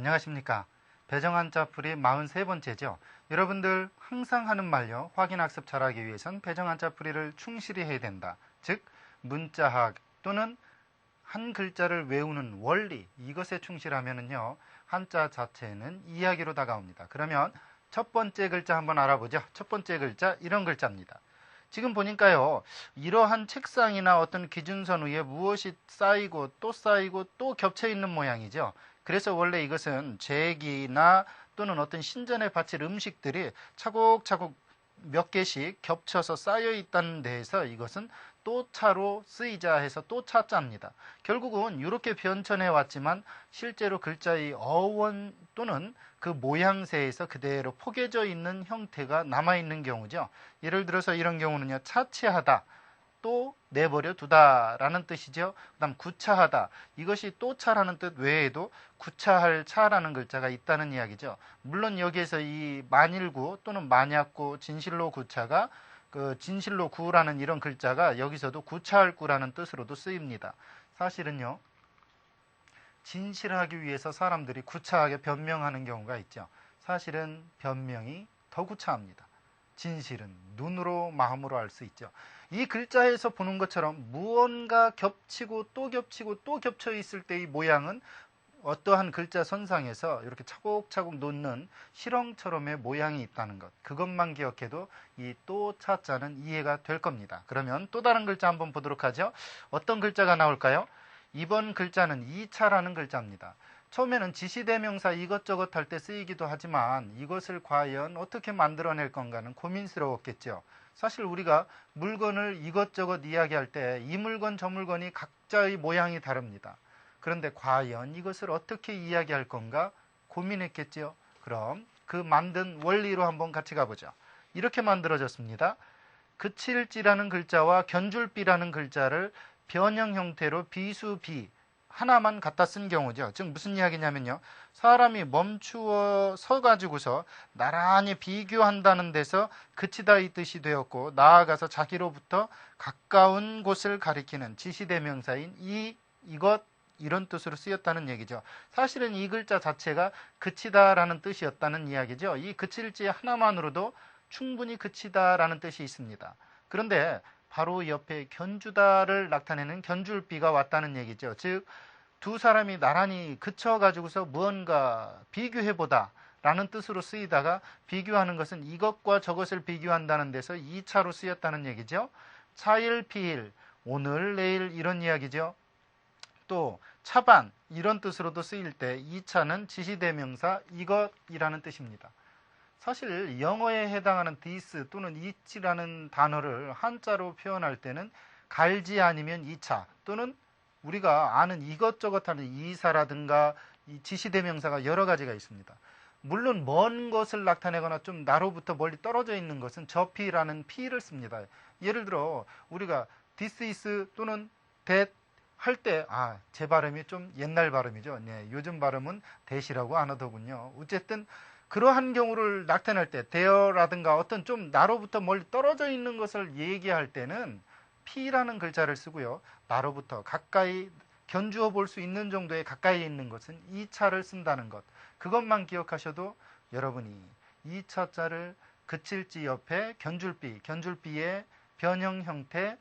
안녕하십니까. 배정한자풀이 43번째죠. 여러분들 항상 하는 말요. 확인학습 잘하기 위해선 배정한자풀이를 충실히 해야 된다. 즉 문자학 또는 한 글자를 외우는 원리, 이것에 충실하면은요 한자 자체는 이야기로 다가옵니다. 그러면 첫 번째 글자 한번 알아보죠. 첫 번째 글자 이런 글자입니다. 지금 보니까요 이러한 책상이나 어떤 기준선 위에 무엇이 쌓이고 또 겹쳐 있는 모양이죠. 그래서 원래 이것은 제기나 또는 어떤 신전에 바칠 음식들이 차곡차곡 몇 개씩 겹쳐서 쌓여 있다는 데에서 이것은 또차로 쓰이자 해서 또차자입니다. 결국은 이렇게 변천해 왔지만 실제로 글자의 어원 또는 그 모양새에서 그대로 포개져 있는 형태가 남아있는 경우죠. 예를 들어서 이런 경우는요, 차치하다, 또 내버려 두다 라는 뜻이죠. 그 다음 구차하다, 이것이 또 차라는 뜻 외에도 구차할 차라는 글자가 있다는 이야기죠. 물론 여기에서 이 만일구 또는 만약구, 진실로 구차가 그 진실로 구라는 이런 글자가 여기서도 구차할 구라는 뜻으로도 쓰입니다. 사실은요 진실하기 위해서 사람들이 구차하게 변명하는 경우가 있죠. 사실은 변명이 더 구차합니다. 진실은 눈으로 마음으로 알 수 있죠. 이 글자에서 보는 것처럼 무언가 겹치고 또 겹쳐 있을 때의 모양은 어떠한 글자 선상에서 이렇게 차곡차곡 놓는 실형처럼의 모양이 있다는 것, 그것만 기억해도 이 또 차자는 이해가 될 겁니다. 그러면 또 다른 글자 한번 보도록 하죠. 어떤 글자가 나올까요? 이번 글자는 이차라는 글자입니다. 처음에는 지시대명사 이것저것 할 때 쓰이기도 하지만 이것을 과연 어떻게 만들어낼 건가는 고민스러웠겠죠. 사실 우리가 물건을 이것저것 이야기할 때 이 물건 저 물건이 각자의 모양이 다릅니다. 그런데 과연 이것을 어떻게 이야기할 건가 고민했겠죠. 그럼 그 만든 원리로 한번 같이 가보죠. 이렇게 만들어졌습니다. 그칠지라는 글자와 견줄비라는 글자를 변형 형태로 비수비 하나만 갖다 쓴 경우죠. 즉 무슨 이야기냐면요, 사람이 멈추어 서 가지고서 나란히 비교한다는 데서 그치다 이 뜻이 되었고, 나아가서 자기로부터 가까운 곳을 가리키는 지시대명사인 이것 이런 뜻으로 쓰였다는 얘기죠. 사실은 이 글자 자체가 그치다라는 뜻이었다는 이야기죠. 이 그칠지 하나만으로도 충분히 그치다라는 뜻이 있습니다. 그런데 바로 옆에 견주다를 나타내는 견줄비가 왔다는 얘기죠. 즉 두 사람이 나란히 그쳐가지고서 무언가 비교해보다 라는 뜻으로 쓰이다가 비교하는 것은 이것과 저것을 비교한다는 데서 2차로 쓰였다는 얘기죠. 차일, 피일, 오늘, 내일 이런 이야기죠. 또 차반 이런 뜻으로도 쓰일 때 2차는 지시대명사 이것이라는 뜻입니다. 사실 영어에 해당하는 this 또는 it라는 단어를 한자로 표현할 때는 갈지 아니면 2차 또는 우리가 아는 이것저것 하는 이사라든가 이 지시대명사가 여러 가지가 있습니다. 물론 먼 것을 나타내거나 좀 나로부터 멀리 떨어져 있는 것은 저피라는 피를 씁니다. 예를 들어 우리가 this is 또는 that 할 때 제 발음이 좀 옛날 발음이죠. 네, 요즘 발음은 that이라고 안 하더군요. 어쨌든 그러한 경우를 나타낼 때 there라든가 어떤 좀 나로부터 멀리 떨어져 있는 것을 얘기할 때는 P라는 글자를 쓰고요. 나로부터 가까이 견주어 볼 수 있는 정도의 가까이에 있는 것은 2차를 쓴다는 것. 그것만 기억하셔도 여러분이 2차자를 그칠지 옆에 견줄비의 변형 형태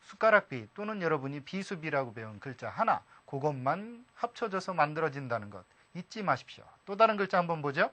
숟가락비 또는 여러분이 비수비라고 배운 글자 하나, 그것만 합쳐져서 만들어진다는 것 잊지 마십시오. 또 다른 글자 한번 보죠.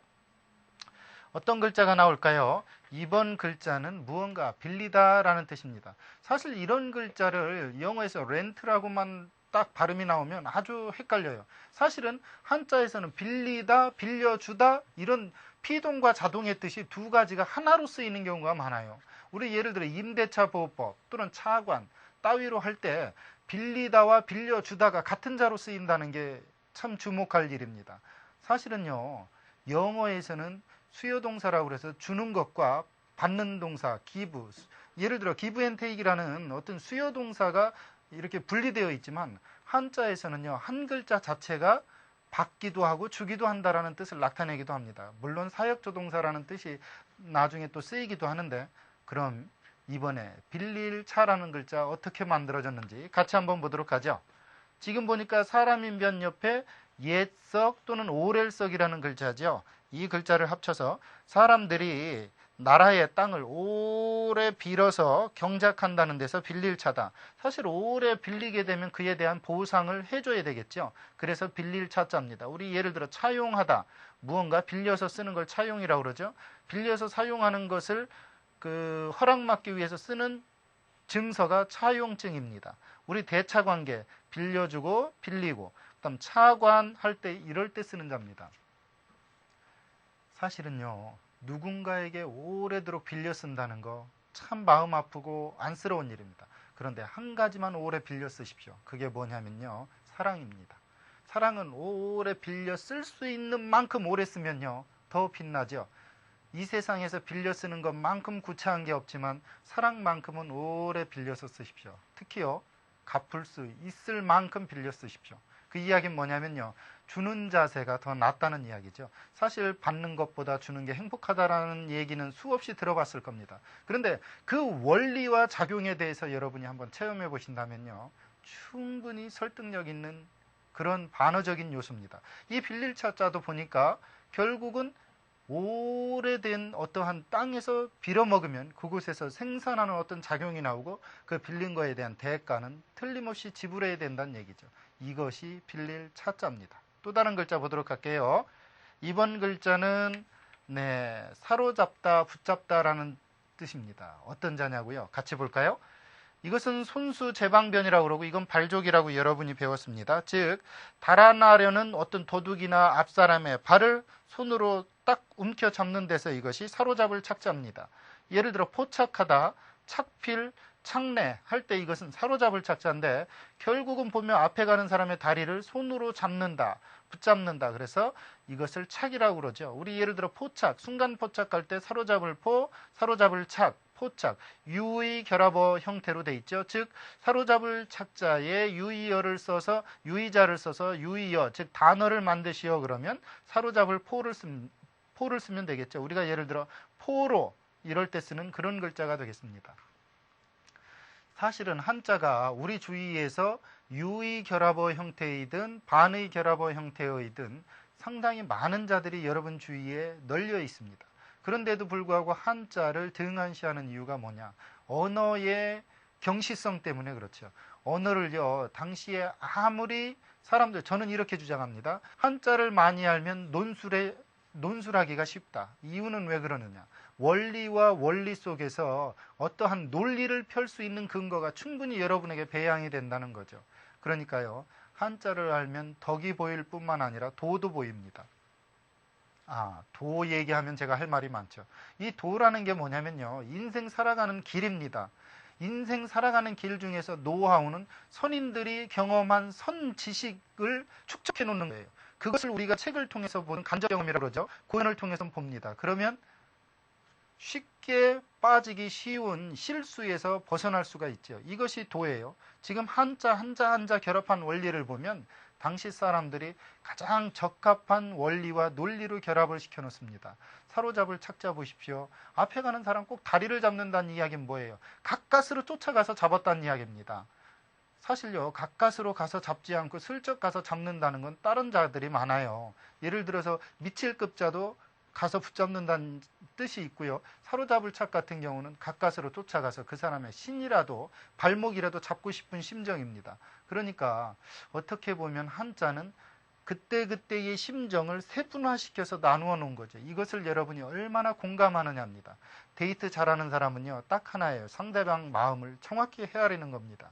어떤 글자가 나올까요? 이번 글자는 무언가 빌리다 라는 뜻입니다. 사실 이런 글자를 영어에서 렌트라고만 딱 발음이 나오면 아주 헷갈려요. 사실은 한자에서는 빌리다, 빌려주다 이런 피동과 자동의 뜻이 두 가지가 하나로 쓰이는 경우가 많아요. 우리 예를 들어 임대차 보호법 또는 차관 따위로 할 때 빌리다와 빌려주다가 같은 자로 쓰인다는 게 참 주목할 일입니다. 사실은요 영어에서는 수요동사라고 해서 주는 것과 받는 동사 기부, 예를 들어 기브 앤 테이크라는 어떤 수요동사가 이렇게 분리되어 있지만 한자에서는요 한 글자 자체가 받기도 하고 주기도 한다라는 뜻을 나타내기도 합니다. 물론 사역조동사라는 뜻이 나중에 또 쓰이기도 하는데, 그럼 이번에 빌릴 차라는 글자 어떻게 만들어졌는지 같이 한번 보도록 하죠. 지금 보니까 사람인 변 옆에 옛석 또는 오렐석이라는 글자죠. 이 글자를 합쳐서 사람들이 나라의 땅을 오래 빌어서 경작한다는 데서 빌릴 차다. 사실 오래 빌리게 되면 그에 대한 보상을 해줘야 되겠죠. 그래서 빌릴 차자입니다. 우리 예를 들어 차용하다. 무언가 빌려서 쓰는 걸 차용이라고 그러죠. 빌려서 사용하는 것을 허락받기 위해서 쓰는 증서가 차용증입니다. 우리 대차관계 빌려주고 빌리고 그다음 차관할 때 이럴 때 쓰는 자입니다. 사실은요. 누군가에게 오래도록 빌려 쓴다는 거 참 마음 아프고 안쓰러운 일입니다. 그런데 한 가지만 오래 빌려 쓰십시오. 그게 뭐냐면요. 사랑입니다. 사랑은 오래 빌려 쓸 수 있는 만큼 오래 쓰면요. 더 빛나죠. 이 세상에서 빌려 쓰는 것만큼 구차한 게 없지만 사랑만큼은 오래 빌려서 쓰십시오. 특히요. 갚을 수 있을 만큼 빌려 쓰십시오. 그 이야기는 뭐냐면요. 주는 자세가 더 낫다는 이야기죠. 사실 받는 것보다 주는 게 행복하다라는 얘기는 수없이 들어봤을 겁니다. 그런데 그 원리와 작용에 대해서 여러분이 한번 체험해 보신다면요. 충분히 설득력 있는 그런 반어적인 요소입니다. 이 빌릴 차자도 보니까 결국은 오래된 어떠한 땅에서 빌어먹으면 그곳에서 생산하는 어떤 작용이 나오고 그 빌린 거에 대한 대가는 틀림없이 지불해야 된다는 얘기죠. 이것이 빌릴 차자입니다. 또 다른 글자 보도록 할게요. 이번 글자는 사로잡다, 붙잡다라는 뜻입니다. 어떤 자냐고요? 같이 볼까요? 이것은 손수 제방변이라고 그러고 이건 발족이라고 여러분이 배웠습니다. 즉 달아나려는 어떤 도둑이나 앞사람의 발을 손으로 딱 움켜 잡는 데서 이것이 사로잡을 착자입니다. 예를 들어 포착하다, 착필, 착내 할 때 이것은 사로잡을 착자인데 결국은 보면 앞에 가는 사람의 다리를 손으로 잡는다, 붙잡는다. 그래서 이것을 착이라고 그러죠. 우리 예를 들어 포착, 순간 포착할 때 사로잡을 포, 사로잡을 착, 포착, 유의 결합어 형태로 돼 있죠. 즉 사로잡을 착자에 유의어를 써서 유의자를 써서 유의어, 즉 단어를 만드시오 그러면 사로잡을 포를 쓰면 되겠죠. 우리가 예를 들어 포로 이럴 때 쓰는 그런 글자가 되겠습니다. 사실은 한자가 우리 주위에서 유의 결합어 형태이든 반의 결합어 형태이든 상당히 많은 자들이 여러분 주위에 널려 있습니다. 그런데도 불구하고 한자를 등한시하는 이유가 뭐냐? 언어의 경시성 때문에 그렇죠. 언어를요, 당시에 아무리 사람들, 저는 이렇게 주장합니다. 한자를 많이 알면 논술하기가 쉽다. 이유는 왜 그러느냐? 원리와 원리 속에서 어떠한 논리를 펼 수 있는 근거가 충분히 여러분에게 배양이 된다는 거죠. 그러니까요, 한자를 알면 덕이 보일 뿐만 아니라 도도 보입니다. 도 얘기하면 제가 할 말이 많죠. 이 도라는 게 뭐냐면요, 인생 살아가는 길입니다. 인생 살아가는 길 중에서 노하우는 선인들이 경험한 선 지식을 축적해 놓는 거예요. 그것을 우리가 책을 통해서 보는 간접 경험이라고 그러죠. 고연을 통해서 봅니다. 그러면 쉽게 빠지기 쉬운 실수에서 벗어날 수가 있죠. 이것이 도예요. 지금 한자 결합한 원리를 보면 당시 사람들이 가장 적합한 원리와 논리로 결합을 시켜 놓습니다. 사로잡을 착자 보십시오. 앞에 가는 사람 꼭 다리를 잡는다는 이야기는 뭐예요? 가까스로 쫓아가서 잡았다는 이야기입니다. 사실요, 가까스로 가서 잡지 않고 슬쩍 가서 잡는다는 건 다른 자들이 많아요. 예를 들어서 미칠급자도 가서 붙잡는다는 뜻이 있고요. 사로잡을 착 같은 경우는 가까스로 쫓아가서 그 사람의 신이라도 발목이라도 잡고 싶은 심정입니다. 그러니까 어떻게 보면 한자는 그때그때의 심정을 세분화시켜서 나누어 놓은 거죠. 이것을 여러분이 얼마나 공감하느냐입니다. 데이트 잘하는 사람은요, 딱 하나예요. 상대방 마음을 정확히 헤아리는 겁니다.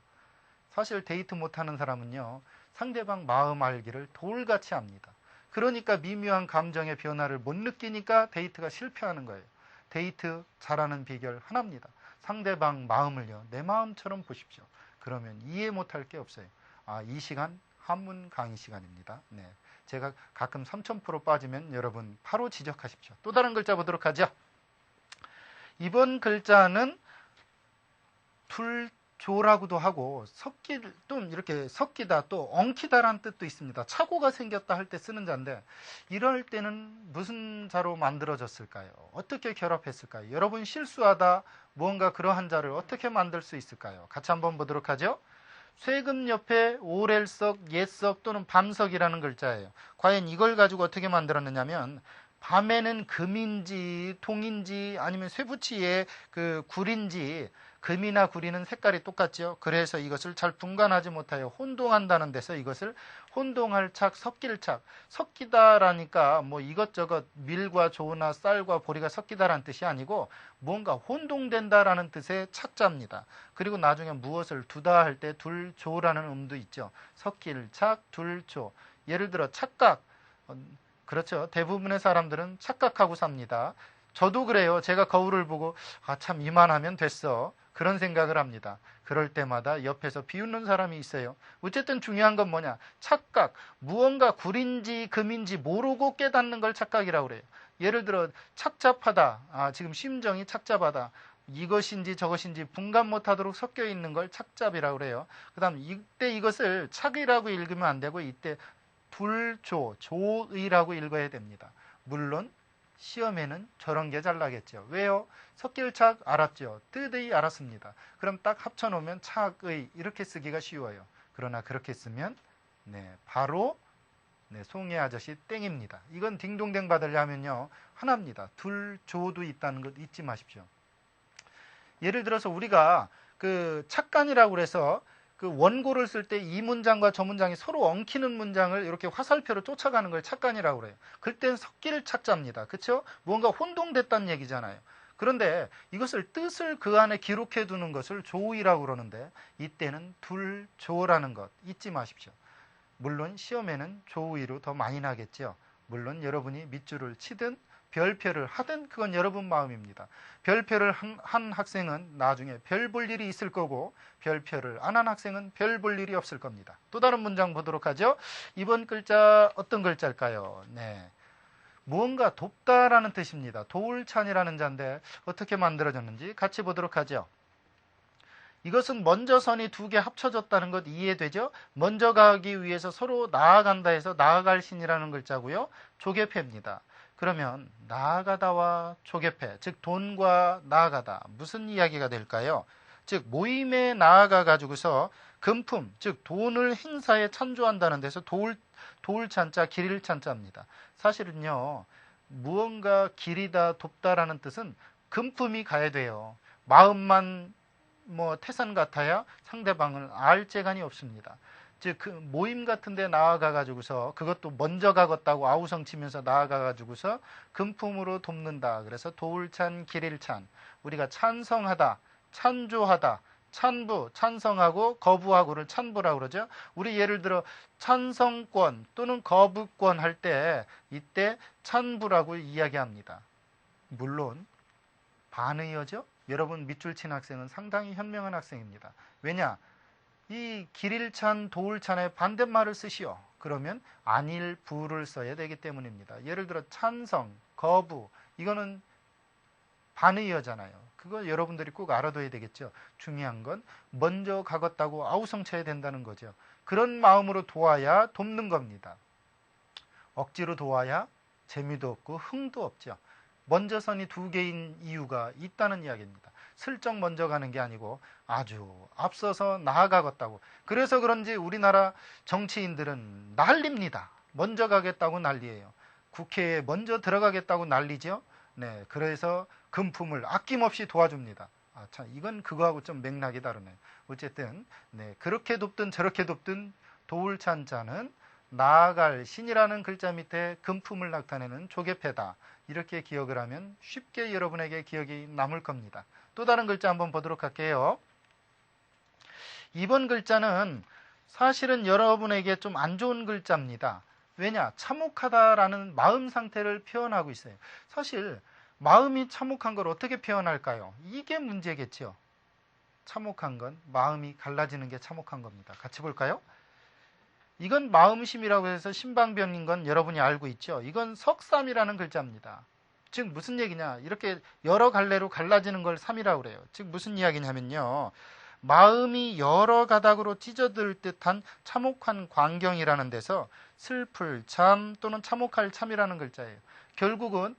사실 데이트 못하는 사람은요, 상대방 마음 알기를 돌같이 압니다. 그러니까 미묘한 감정의 변화를 못 느끼니까 데이트가 실패하는 거예요. 데이트 잘하는 비결 하나입니다. 상대방 마음을요, 내 마음처럼 보십시오. 그러면 이해 못할 게 없어요. 이 시간 한문 강의 시간입니다. 제가 가끔 3000% 빠지면 여러분 바로 지적하십시오. 또 다른 글자 보도록 하죠. 이번 글자는 조라고도 하고 또 이렇게 섞이다, 또 엉키다라는 뜻도 있습니다. 착오가 생겼다 할 때 쓰는 자인데 이럴 때는 무슨 자로 만들어졌을까요? 어떻게 결합했을까요? 여러분 실수하다 무언가 그러한 자를 어떻게 만들 수 있을까요? 같이 한번 보도록 하죠. 쇠금 옆에 오렐석, 옛석 또는 밤석이라는 글자예요. 과연 이걸 가지고 어떻게 만들었느냐면 밤에는 금인지 동인지 아니면 쇠붙이의 그 굴인지, 금이나 구리는 색깔이 똑같죠. 그래서 이것을 잘 분간하지 못하여 혼동한다는 데서 이것을 혼동할 착, 섞일 착, 섞이다라니까 뭐 이것저것 밀과 조나 쌀과 보리가 섞이다라는 뜻이 아니고 뭔가 혼동된다라는 뜻의 착자입니다. 그리고 나중에 무엇을 두다 할 때 둘조라는 음도 있죠. 섞일 착, 둘조. 예를 들어 착각. 그렇죠. 대부분의 사람들은 착각하고 삽니다. 저도 그래요. 제가 거울을 보고 참 이만하면 됐어. 그런 생각을 합니다. 그럴 때마다 옆에서 비웃는 사람이 있어요. 어쨌든 중요한 건 뭐냐? 착각. 무언가 굴인지 금인지 모르고 깨닫는 걸 착각이라고 그래요. 예를 들어 착잡하다. 지금 심정이 착잡하다. 이것인지 저것인지 분간 못하도록 섞여 있는 걸 착잡이라고 그래요. 그 다음 이때 이것을 착이라고 읽으면 안 되고 이때 불조, 조의라고 읽어야 됩니다. 물론 시험에는 저런 게 잘 나겠죠. 왜요? 섞일 착 알았죠. 뜻의 알았습니다. 그럼 딱 합쳐놓으면 착의 이렇게 쓰기가 쉬워요. 그러나 그렇게 쓰면 바로 송혜 아저씨 땡입니다. 이건 딩동댕 받으려면요 하나입니다. 둘조도 있다는 것 잊지 마십시오. 예를 들어서 우리가 그 착간이라고 그래서 그 원고를 쓸 때 이 문장과 저 문장이 서로 엉키는 문장을 이렇게 화살표로 쫓아가는 걸 착간이라고 그래요. 그때는 섞일 착자입니다. 그렇죠? 무언가 혼동됐다는 얘기잖아요. 그런데 이것을 뜻을 그 안에 기록해 두는 것을 조의라고 그러는데 이때는 둘조라는 것 잊지 마십시오. 물론 시험에는 조의로 더 많이 나겠죠. 물론 여러분이 밑줄을 치든 별표를 하든 그건 여러분 마음입니다. 별표를 한 학생은 나중에 별 볼 일이 있을 거고 별표를 안 한 학생은 별 볼 일이 없을 겁니다. 또 다른 문장 보도록 하죠. 이번 글자 어떤 글자일까요? 무언가 돕다라는 뜻입니다. 도울찬이라는 자인데 어떻게 만들어졌는지 같이 보도록 하죠. 이것은 먼저 선이 두 개 합쳐졌다는 것 이해되죠? 먼저 가기 위해서 서로 나아간다 해서 나아갈 신이라는 글자고요. 조개패입니다. 그러면 나아가다와 조개패, 즉 돈과 나아가다 무슨 이야기가 될까요? 즉 모임에 나아가 가지고서 금품, 즉 돈을 행사에 찬조한다는 데서 도울찬자, 기릴찬자입니다. 사실은요 무언가 기리다, 돕다라는 뜻은 금품이 가야 돼요. 마음만 태산 같아야 상대방을 알 재간이 없습니다. 즉 그 모임 같은 데 나아가 가지고서 그것도 먼저 가겠다고 아우성 치면서 나아가 가지고서 금품으로 돕는다. 그래서 도울찬, 기릴찬. 우리가 찬성하다, 찬조하다, 찬부, 찬성하고 거부하고를 찬부라고 그러죠. 우리 예를 들어 찬성권 또는 거부권 할 때 이때 찬부라고 이야기합니다. 물론 반의어죠. 여러분 밑줄 친 학생은 상당히 현명한 학생입니다. 왜냐? 이 기릴찬, 도울찬의 반대말을 쓰시오. 그러면 안일, 부를 써야 되기 때문입니다. 예를 들어 찬성, 거부 이거는 반의어잖아요. 그거 여러분들이 꼭 알아둬야 되겠죠. 중요한 건 먼저 가겠다고 아우성 쳐야 된다는 거죠. 그런 마음으로 도와야 돕는 겁니다. 억지로 도와야 재미도 없고 흥도 없죠. 먼저 선이 두 개인 이유가 있다는 이야기입니다. 슬쩍 먼저 가는 게 아니고 아주 앞서서 나아가겠다고. 그래서 그런지 우리나라 정치인들은 난립니다. 먼저 가겠다고 난리예요. 국회에 먼저 들어가겠다고 난리죠. 그래서 금품을 아낌없이 도와줍니다. 참 이건 그거하고 좀 맥락이 다르네요. 어쨌든 그렇게 돕든 저렇게 돕든 도울찬자는 나아갈 신이라는 글자 밑에 금품을 나타내는 조개패다. 이렇게 기억을 하면 쉽게 여러분에게 기억이 남을 겁니다. 또 다른 글자 한번 보도록 할게요. 이번 글자는 사실은 여러분에게 좀 안 좋은 글자입니다. 왜냐? 참혹하다라는 마음 상태를 표현하고 있어요. 사실 마음이 참혹한 걸 어떻게 표현할까요? 이게 문제겠죠. 참혹한 건 마음이 갈라지는 게 참혹한 겁니다. 같이 볼까요? 이건 마음심이라고 해서 신방변인 건 여러분이 알고 있죠. 이건 석삼이라는 글자입니다. 즉 무슨 얘기냐? 이렇게 여러 갈래로 갈라지는 걸 삼이라고 그래요. 즉 무슨 이야기냐면요. 마음이 여러 가닥으로 찢어들 듯한 참혹한 광경이라는 데서 슬플 참 또는 참혹할 참이라는 글자예요. 결국은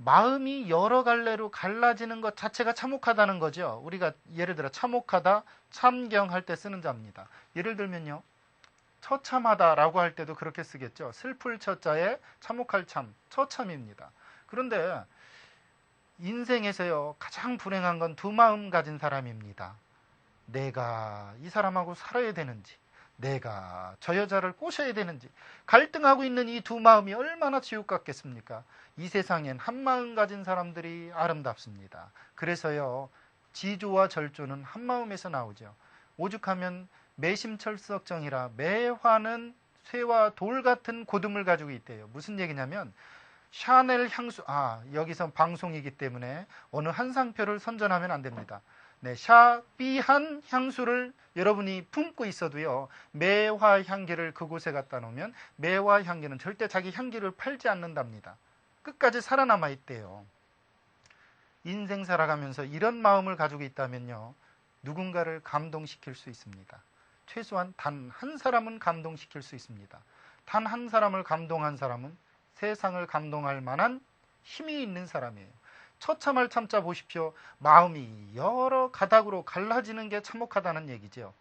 마음이 여러 갈래로 갈라지는 것 자체가 참혹하다는 거죠. 우리가 예를 들어 참혹하다, 참경할 때 쓰는 자입니다. 예를 들면요, 처참하다라고 할 때도 그렇게 쓰겠죠. 슬플 처자에 참혹할 참, 처참입니다. 그런데 인생에서요, 가장 불행한 건 두 마음 가진 사람입니다. 내가 이 사람하고 살아야 되는지, 내가 저 여자를 꼬셔야 되는지 갈등하고 있는 이 두 마음이 얼마나 지옥 같겠습니까? 이 세상엔 한 마음 가진 사람들이 아름답습니다. 그래서요, 지조와 절조는 한 마음에서 나오죠. 오죽하면 매심철석정이라 매화는 쇠와 돌 같은 고듬을 가지고 있대요. 무슨 얘기냐면 샤넬 향수, 여기서 방송이기 때문에 어느 한 상표를 선전하면 안 됩니다. 네, 샤비한 향수를 여러분이 품고 있어도요, 매화 향기를 그곳에 갖다 놓으면 매화 향기는 절대 자기 향기를 팔지 않는답니다. 끝까지 살아남아 있대요. 인생 살아가면서 이런 마음을 가지고 있다면요, 누군가를 감동시킬 수 있습니다. 최소한 단 한 사람은 감동시킬 수 있습니다. 단 한 사람을 감동한 사람은 세상을 감동할 만한 힘이 있는 사람이에요. 처참할 참자 보십시오. 마음이 여러 가닥으로 갈라지는 게 참혹하다는 얘기죠.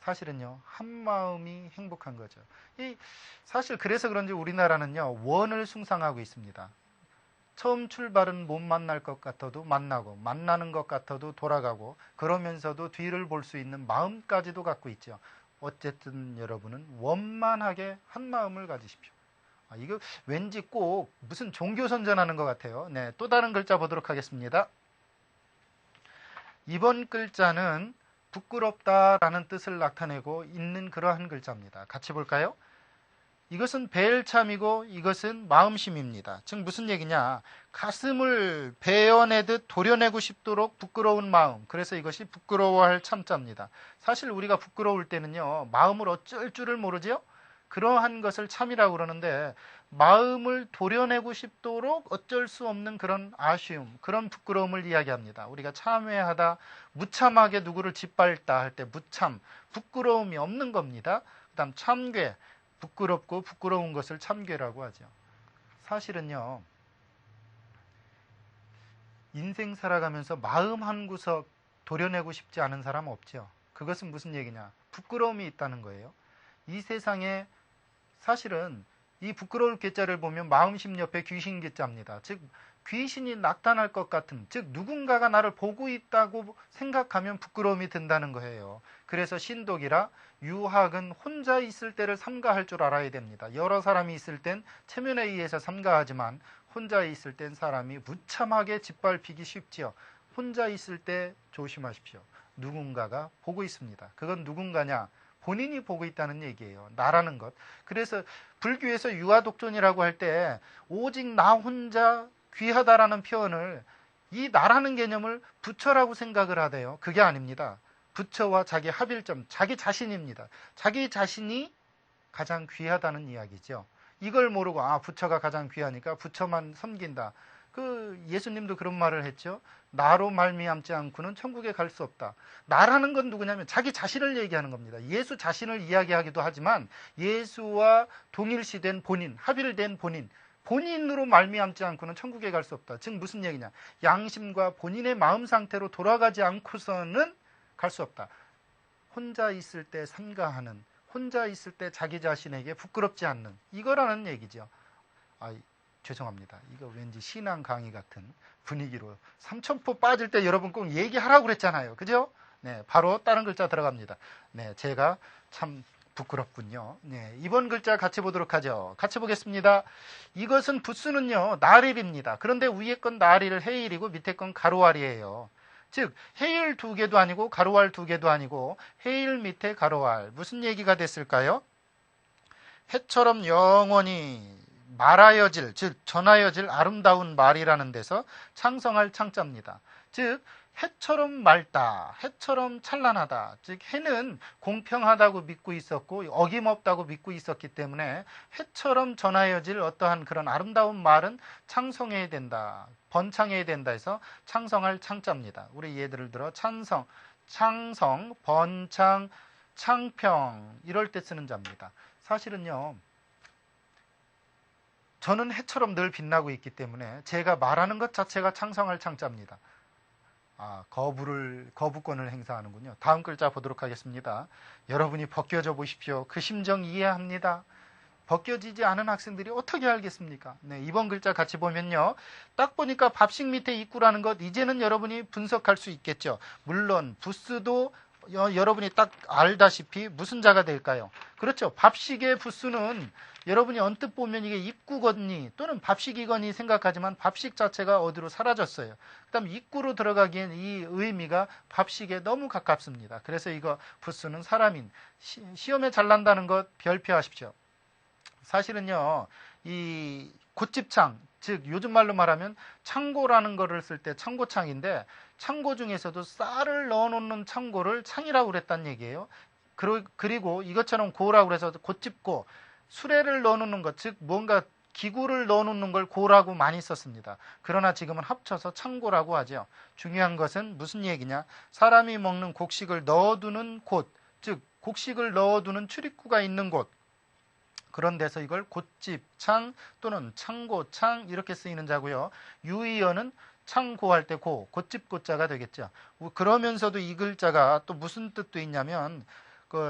사실은요, 한 마음이 행복한 거죠. 사실 그래서 그런지 우리나라는요, 원을 숭상하고 있습니다. 처음 출발은 못 만날 것 같아도 만나고, 만나는 것 같아도 돌아가고, 그러면서도 뒤를 볼 수 있는 마음까지도 갖고 있죠. 어쨌든 여러분은 원만하게 한 마음을 가지십시오. 이거 왠지 꼭 무슨 종교 선전하는 것 같아요. 네, 또 다른 글자 보도록 하겠습니다. 이번 글자는 부끄럽다라는 뜻을 나타내고 있는 그러한 글자입니다. 같이 볼까요? 이것은 배엘참이고 이것은 마음심입니다. 즉 무슨 얘기냐? 가슴을 베어내듯 도려내고 싶도록 부끄러운 마음. 그래서 이것이 부끄러워할 참자입니다. 사실 우리가 부끄러울 때는요, 마음을 어쩔 줄을 모르죠? 그러한 것을 참이라고 그러는데, 마음을 도려내고 싶도록 어쩔 수 없는 그런 아쉬움, 그런 부끄러움을 이야기합니다. 우리가 참회하다, 무참하게 누구를 짓밟다 할 때 무참, 부끄러움이 없는 겁니다. 그 다음 참괴, 부끄럽고 부끄러운 것을 참괴라고 하죠. 사실은요, 인생 살아가면서 마음 한 구석 도려내고 싶지 않은 사람 없죠. 그것은 무슨 얘기냐? 부끄러움이 있다는 거예요. 이 세상에 사실은 이 부끄러울 괴자를 보면 마음심 옆에 귀신 괴자입니다. 즉 귀신이 나타날 것 같은, 즉 누군가가 나를 보고 있다고 생각하면 부끄러움이 든다는 거예요. 그래서 신독이라 유학은 혼자 있을 때를 삼가할 줄 알아야 됩니다. 여러 사람이 있을 땐 체면에 의해서 삼가하지만 혼자 있을 땐 사람이 무참하게 짓밟히기 쉽지요. 혼자 있을 때 조심하십시오. 누군가가 보고 있습니다. 그건 누군가냐? 본인이 보고 있다는 얘기예요. 나라는 것. 그래서 불교에서 유아독존이라고 할 때 오직 나 혼자 귀하다라는 표현을, 이 나라는 개념을 부처라고 생각을 하대요. 그게 아닙니다. 부처와 자기 합일점, 자기 자신입니다. 자기 자신이 가장 귀하다는 이야기죠. 이걸 모르고 부처가 가장 귀하니까 부처만 섬긴다. 그 예수님도 그런 말을 했죠. 나로 말미암지 않고는 천국에 갈 수 없다. 나라는 건 누구냐면 자기 자신을 얘기하는 겁니다. 예수 자신을 이야기하기도 하지만 예수와 동일시된 본인, 합일된 본인, 본인으로 말미암지 않고는 천국에 갈 수 없다. 즉 무슨 얘기냐? 양심과 본인의 마음 상태로 돌아가지 않고서는 갈 수 없다. 혼자 있을 때 삼가하는, 혼자 있을 때 자기 자신에게 부끄럽지 않는, 이거라는 얘기죠. 죄송합니다. 이거 왠지 신앙 강의 같은 분위기로 삼천포 빠질 때 여러분 꼭 얘기하라고 그랬잖아요. 그죠? 네, 바로 다른 글자 들어갑니다. 네, 제가 참 부끄럽군요. 네, 이번 글자 같이 보도록 하죠. 같이 보겠습니다. 이것은 부수는요, 나릴입니다. 그런데 위에 건 나릴 헤일이고 밑에 건 가로알이에요. 즉 헤일 두 개도 아니고 가로알 두 개도 아니고 헤일 밑에 가로알. 무슨 얘기가 됐을까요? 해처럼 영원히 말하여질, 즉 전하여질 아름다운 말이라는 데서 창성할 창자입니다. 즉 해처럼 맑다, 해처럼 찬란하다. 즉 해는 공평하다고 믿고 있었고 어김없다고 믿고 있었기 때문에 해처럼 전하여질 어떠한 그런 아름다운 말은 창성해야 된다, 번창해야 된다 해서 창성할 창자입니다. 우리 예를 들어 찬성, 창성, 번창, 창평 이럴 때 쓰는 자입니다. 사실은요, 저는 해처럼 늘 빛나고 있기 때문에 제가 말하는 것 자체가 창성할 창자입니다. 거부권을 행사하는군요. 다음 글자 보도록 하겠습니다. 여러분이 벗겨져 보십시오. 그 심정 이해합니다. 벗겨지지 않은 학생들이 어떻게 알겠습니까? 네, 이번 글자 같이 보면요. 딱 보니까 밥식 밑에 입구라는 것 이제는 여러분이 분석할 수 있겠죠. 물론 부스도 여러분이 딱 알다시피 무슨 자가 될까요? 그렇죠. 밥식의 부스는 여러분이 언뜻 보면 이게 입구거니 또는 밥식이거니 생각하지만 밥식 자체가 어디로 사라졌어요. 그 다음 입구로 들어가기엔 이 의미가 밥식에 너무 가깝습니다. 그래서 이거 부스는 사람인 시험에 잘 난다는 것 별표하십시오. 사실은요, 이 곶집창, 즉 요즘 말로 말하면 창고라는 거를 쓸 때 창고창인데 창고 중에서도 쌀을 넣어놓는 창고를 창이라고 그랬단 얘기예요. 그리고 이것처럼 고라고 그래서 곶집고, 수레를 넣어놓는 것, 즉 뭔가 기구를 넣어놓는 걸 고라고 많이 썼습니다. 그러나 지금은 합쳐서 창고라고 하죠. 중요한 것은 무슨 얘기냐? 사람이 먹는 곡식을 넣어두는 곳, 즉 곡식을 넣어두는 출입구가 있는 곳, 그런 데서 이걸 곶집창 또는 창고창 이렇게 쓰이는 자고요. 유의어는 창고할 때 곶집고자가 되겠죠. 그러면서도 이 글자가 또 무슨 뜻도 있냐면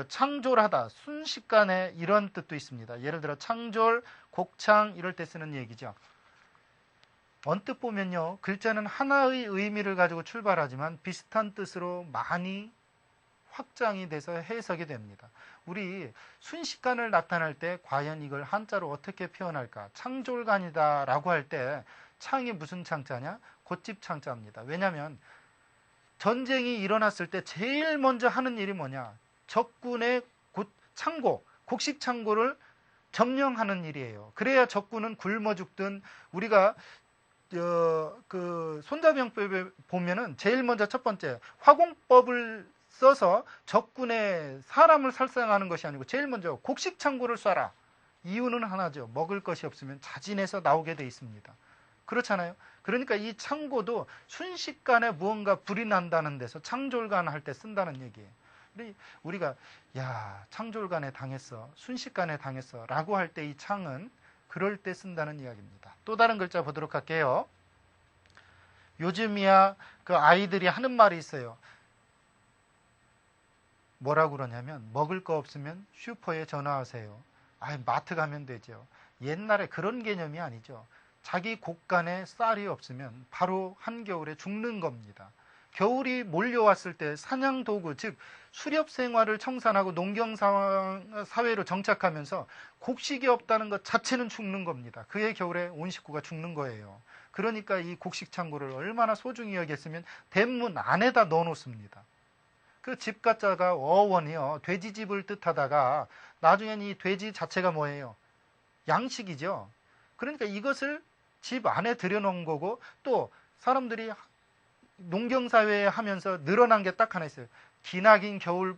창졸하다, 순식간에 이런 뜻도 있습니다. 예를 들어 창졸, 곡창 이럴 때 쓰는 얘기죠. 언뜻 보면요, 글자는 하나의 의미를 가지고 출발하지만 비슷한 뜻으로 많이 확장이 돼서 해석이 됩니다. 우리 순식간을 나타낼 때 과연 이걸 한자로 어떻게 표현할까? 창졸간이다 라고 할 때 창이 무슨 창자냐? 곶집 창자입니다. 왜냐하면 전쟁이 일어났을 때 제일 먼저 하는 일이 뭐냐? 적군의 창고, 곡식 창고를 점령하는 일이에요. 그래야 적군은 굶어 죽든, 우리가 손자병법에 보면은 제일 먼저 첫 번째 화공법을 써서 적군의 사람을 살상하는 것이 아니고 제일 먼저 곡식 창고를 쏴라. 이유는 하나죠. 먹을 것이 없으면 자진해서 나오게 돼 있습니다. 그렇잖아요. 그러니까 이 창고도 순식간에 무언가 불이 난다는 데서 창졸간 할 때 쓴다는 얘기예요. 우리가 창졸간에 당했어, 순식간에 당했어 라고 할 때 이 창은 그럴 때 쓴다는 이야기입니다. 또 다른 글자 보도록 할게요. 요즘이야 그 아이들이 하는 말이 있어요. 뭐라고 그러냐면 먹을 거 없으면 슈퍼에 전화하세요. 마트 가면 되죠. 옛날에 그런 개념이 아니죠. 자기 곳간에 쌀이 없으면 바로 한겨울에 죽는 겁니다. 겨울이 몰려왔을 때 사냥 도구, 즉 수렵 생활을 청산하고 농경 사회로 정착하면서 곡식이 없다는 것 자체는 죽는 겁니다. 그해 겨울에 온 식구가 죽는 거예요. 그러니까 이 곡식 창고를 얼마나 소중히 여겼으면 대문 안에다 넣어놓습니다. 그 집가자가 어원이요, 돼지집을 뜻하다가 나중엔 이 돼지 자체가 뭐예요? 양식이죠. 그러니까 이것을 집 안에 들여놓은 거고, 또 사람들이 농경사회에 하면서 늘어난 게 딱 하나 있어요. 기나긴 겨울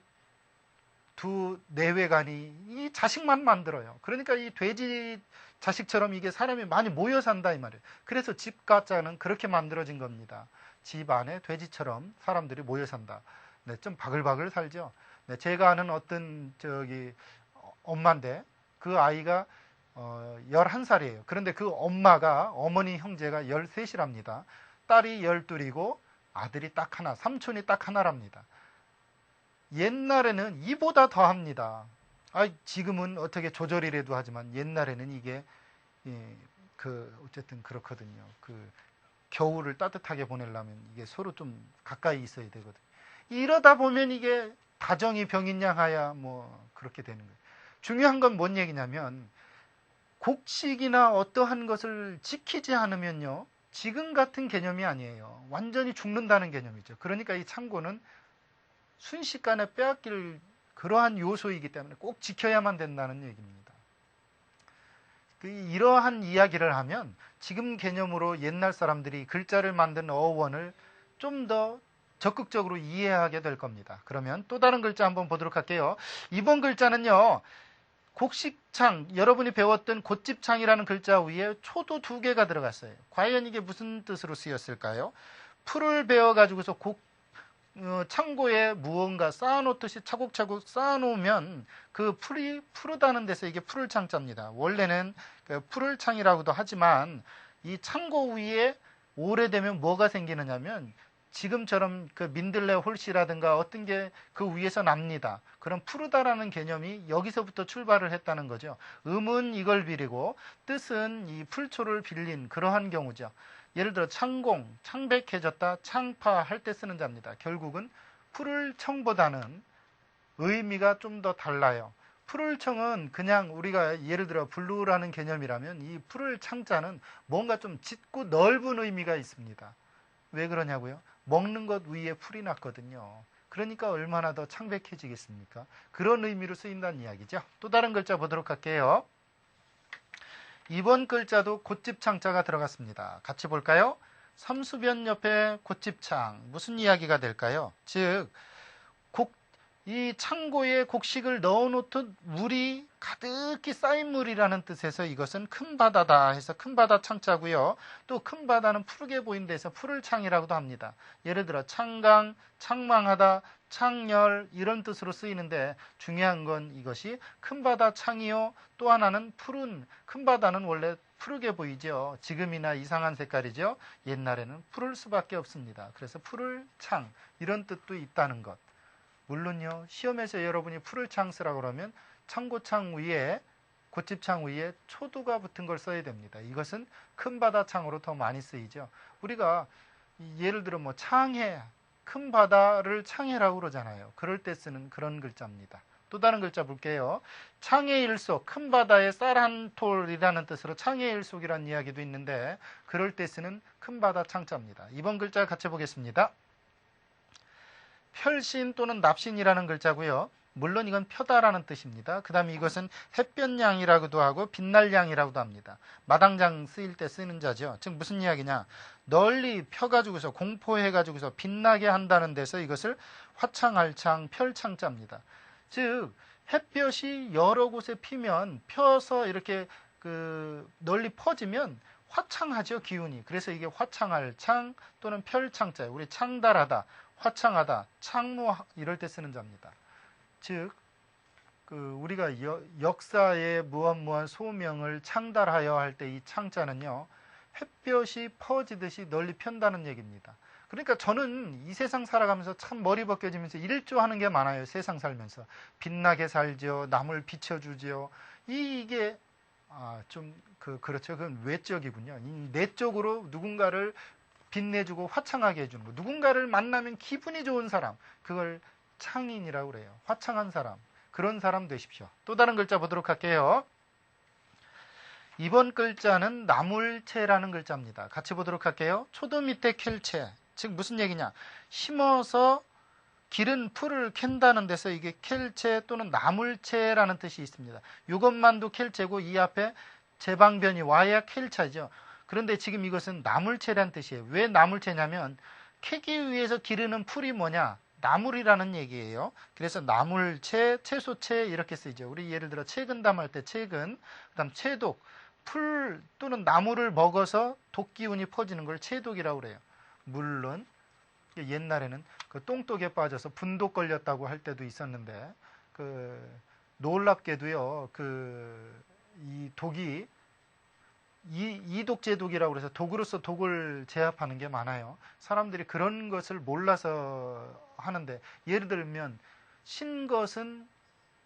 두 내외간이 이 자식만 만들어요. 그러니까 이 돼지 자식처럼 이게 사람이 많이 모여 산다 이 말이에요. 그래서 집가자는 그렇게 만들어진 겁니다. 집 안에 돼지처럼 사람들이 모여 산다. 네, 좀 바글바글 살죠. 네, 제가 아는 어떤 엄마인데 그 아이가 11살이에요. 그런데 그 엄마가, 어머니 형제가 13이랍니다. 딸이 12이고 아들이 딱 하나, 삼촌이 딱 하나랍니다. 옛날에는 이보다 더 합니다. 지금은 어떻게 조절이라도 하지만 옛날에는 이게 어쨌든 그렇거든요. 겨울을 따뜻하게 보내려면 이게 서로 좀 가까이 있어야 되거든요. 이러다 보면 이게 다정이 병인 양하야 그렇게 되는 거예요. 중요한 건 뭔 얘기냐면 곡식이나 어떠한 것을 지키지 않으면요, 지금 같은 개념이 아니에요. 완전히 죽는다는 개념이죠. 그러니까 이 창고는 순식간에 빼앗길 그러한 요소이기 때문에 꼭 지켜야만 된다는 얘기입니다. 이러한 이야기를 하면 지금 개념으로 옛날 사람들이 글자를 만든 어원을 좀 더 적극적으로 이해하게 될 겁니다. 그러면 또 다른 글자 한번 보도록 할게요. 이번 글자는요, 곡식창, 여러분이 배웠던 곶집창이라는 글자 위에 초도 2개가 들어갔어요. 과연 이게 무슨 뜻으로 쓰였을까요? 풀을 베어가지고서 창고에 무언가 쌓아놓듯이 차곡차곡 쌓아놓으면 그 풀이 푸르다는 데서 이게 풀을 창자입니다. 원래는 그 풀을 창이라고도 하지만 이 창고 위에 오래되면 뭐가 생기느냐면 지금처럼 그 민들레 홀씨라든가 어떤 게 그 위에서 납니다. 그럼 푸르다라는 개념이 여기서부터 출발을 했다는 거죠. 음은 이걸 빌리고 뜻은 이 풀초를 빌린 그러한 경우죠. 예를 들어 창공, 창백해졌다, 창파할 때 쓰는 자입니다. 결국은 푸를 청보다는 의미가 좀 더 달라요. 푸를 청은 그냥 우리가 예를 들어 블루라는 개념이라면 이 푸를 창자는 뭔가 좀 짙고 넓은 의미가 있습니다. 왜 그러냐고요? 먹는 것 위에 풀이 났거든요. 그러니까 얼마나 더 창백해지겠습니까? 그런 의미로 쓰인다는 이야기죠. 또 다른 글자 보도록 할게요. 이번 글자도 곶집 창자가 들어갔습니다. 같이 볼까요? 삼수변 옆에 곶집 창. 무슨 이야기가 될까요? 즉 이 창고에 곡식을 넣어놓듯 물이 가득히 쌓인 물이라는 뜻에서 이것은 큰 바다다 해서 큰 바다 창자고요. 또 큰 바다는 푸르게 보인 데서 푸를 창이라고도 합니다. 예를 들어 창강, 창망하다, 창열 이런 뜻으로 쓰이는데 중요한 건 이것이 큰 바다 창이요. 또 하나는 푸른 큰 바다는 원래 푸르게 보이죠. 지금이나 이상한 색깔이죠. 옛날에는 푸를 수밖에 없습니다. 그래서 푸를 창 이런 뜻도 있다는 것. 물론요, 시험에서 여러분이 풀을 창 쓰라고 그러면 창고창 위에, 곶집창 위에 초두가 붙은 걸 써야 됩니다. 이것은 큰 바다 창으로 더 많이 쓰이죠. 우리가 예를 들어 뭐 창해, 큰 바다를 창해라고 그러잖아요. 그럴 때 쓰는 그런 글자입니다. 또 다른 글자 볼게요. 창의 일속, 큰 바다의 쌀 한 톨이라는 뜻으로 창의 일속이라는 이야기도 있는데 그럴 때 쓰는 큰 바다 창자입니다. 이번 글자 같이 보겠습니다. 펼신 또는 납신이라는 글자고요. 물론 이건 펴다라는 뜻입니다. 그 다음에 이것은 햇볕양이라고도 하고 빛날양이라고도 합니다. 마당장 쓰일 때 쓰는 자죠. 즉 무슨 이야기냐. 널리 펴가지고서 공포해가지고서 빛나게 한다는 데서 이것을 화창알창 펼창자입니다. 즉 햇볕이 여러 곳에 피면 펴서 이렇게 널리 퍼지면 화창하죠. 기운이. 그래서 이게 화창알창 또는 펼창자예요. 우리 창달하다. 화창하다, 창무 이럴 때 쓰는 자입니다. 즉 우리가 역사의 무한무한 소명을 창달하여 할 때 이 창자는요. 햇볕이 퍼지듯이 널리 편다는 얘기입니다. 그러니까 저는 이 세상 살아가면서 참 머리 벗겨지면서 일조하는 게 많아요. 세상 살면서. 빛나게 살죠. 남을 비춰주죠. 이게 그렇죠. 그건 외적이군요. 이 내적으로 누군가를 빛내주고 화창하게 해주는 거. 누군가를 만나면 기분이 좋은 사람. 그걸 창인이라고 그래요. 화창한 사람. 그런 사람 되십시오. 또 다른 글자 보도록 할게요. 이번 글자는 나물채라는 글자입니다. 같이 보도록 할게요. 초도 밑에 캘채. 즉 무슨 얘기냐. 심어서 기른 풀을 캔다는 데서 이게 캘채 또는 나물채라는 뜻이 있습니다. 이것만도 캘채고 이 앞에 제방변이 와야 캘차죠. 그런데 지금 이것은 나물채란 뜻이에요. 왜 나물채냐면 캐기 위해서 기르는 풀이 뭐냐? 나물이라는 얘기예요. 그래서 나물채, 채소채 이렇게 쓰이죠. 우리 예를 들어 채근담할 때 채근, 그다음 채독, 풀 또는 나물을 먹어서 독기운이 퍼지는 걸 채독이라고 그래요. 물론 옛날에는 그 똥독에 빠져서 분독 걸렸다고 할 때도 있었는데 놀랍게도요. 이 독이 이독제독이라고 해서 독으로서 독을 제압하는 게 많아요. 사람들이 그런 것을 몰라서 하는데 예를 들면 신 것은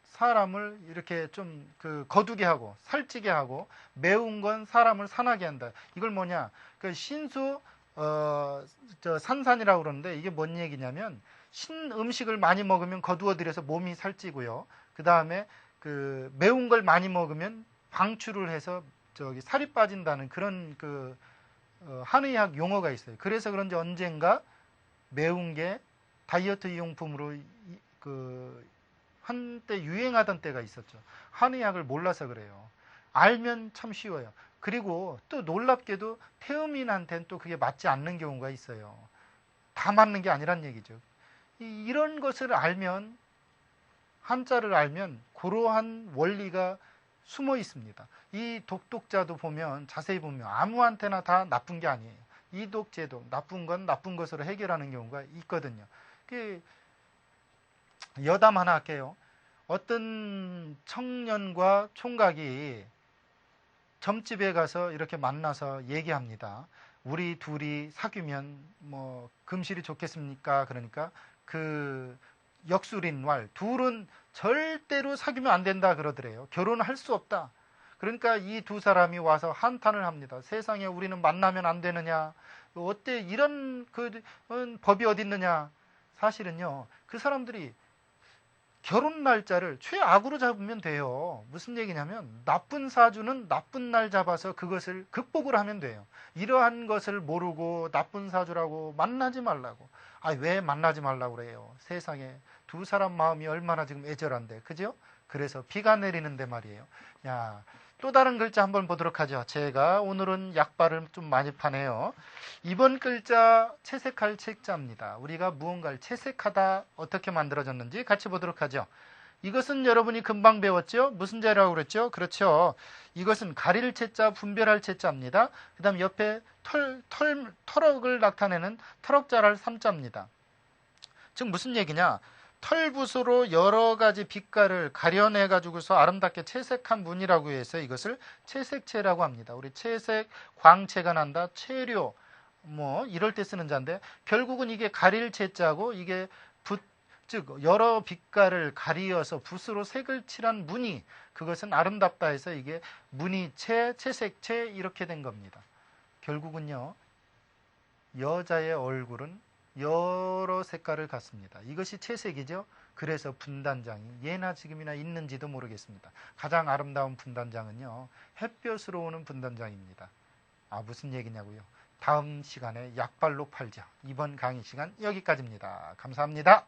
사람을 이렇게 좀 거두게 하고 살찌게 하고 매운 건 사람을 산하게 한다. 이걸 뭐냐? 신수 산산이라고 그러는데 이게 뭔 얘기냐면 신 음식을 많이 먹으면 거두어들여서 몸이 살찌고요. 그 다음에 매운 걸 많이 먹으면 방출을 해서 살이 빠진다는 그런 한의학 용어가 있어요. 그래서 그런지 언젠가 매운 게 다이어트 용품으로 한때 유행하던 때가 있었죠. 한의학을 몰라서 그래요. 알면 참 쉬워요. 그리고 또 놀랍게도 태음인한테는 또 그게 맞지 않는 경우가 있어요. 다 맞는 게 아니란 얘기죠. 이런 것을 알면 한자를 알면 그러한 원리가 숨어 있습니다. 이 독독자도 보면 자세히 보면 아무한테나 다 나쁜 게 아니에요. 이독, 제독, 나쁜 건 나쁜 것으로 해결하는 경우가 있거든요. 여담 하나 할게요. 어떤 청년과 총각이 점집에 가서 이렇게 만나서 얘기합니다. 우리 둘이 사귀면 뭐 금실이 좋겠습니까? 그러니까 그 역술인 왈 둘은 절대로 사귀면 안 된다 그러더래요. 결혼할 수 없다. 그러니까 이 두 사람이 와서 한탄을 합니다. 세상에 우리는 만나면 안 되느냐? 어때 이런 법이 어디 있느냐? 사실은요, 그 사람들이 결혼 날짜를 최악으로 잡으면 돼요. 무슨 얘기냐면 나쁜 사주는 나쁜 날 잡아서 그것을 극복을 하면 돼요. 이러한 것을 모르고 나쁜 사주라고 만나지 말라고. 아, 왜 만나지 말라고 그래요? 세상에 두 사람 마음이 얼마나 지금 애절한데, 그죠? 그래서 비가 내리는데 말이에요. 야, 또 다른 글자 한번 보도록 하죠. 제가 오늘은 약발을 좀 많이 파네요. 이번 글자 채색할 책자입니다. 우리가 무언가를 채색하다 어떻게 만들어졌는지 같이 보도록 하죠. 이것은 여러분이 금방 배웠죠? 무슨 자라고 그랬죠? 그렇죠. 이것은 가릴 채자, 분별할 채자입니다. 그 다음 옆에 터럭을 나타내는 터럭자랄 삼자입니다. 즉 무슨 얘기냐? 털붓으로 여러 가지 빛깔을 가려내 가지고서 아름답게 채색한 문이라고 해서 이것을 채색체라고 합니다. 우리 채색, 광채가 난다, 채료, 뭐 이럴 때 쓰는 자인데 결국은 이게 가릴 채자고 이게 붓, 즉 여러 빛깔을 가리어서 붓으로 색을 칠한 무늬, 그것은 아름답다 해서 이게 무늬체, 채색체 이렇게 된 겁니다. 결국은요, 여자의 얼굴은 여러 색깔을 갖습니다. 이것이 채색이죠. 그래서 분단장이 예나 지금이나 있는지도 모르겠습니다. 가장 아름다운 분단장은요, 햇볕으로 오는 분단장입니다. 아, 무슨 얘기냐고요? 다음 시간에 약발로 팔자. 이번 강의 시간 여기까지입니다. 감사합니다.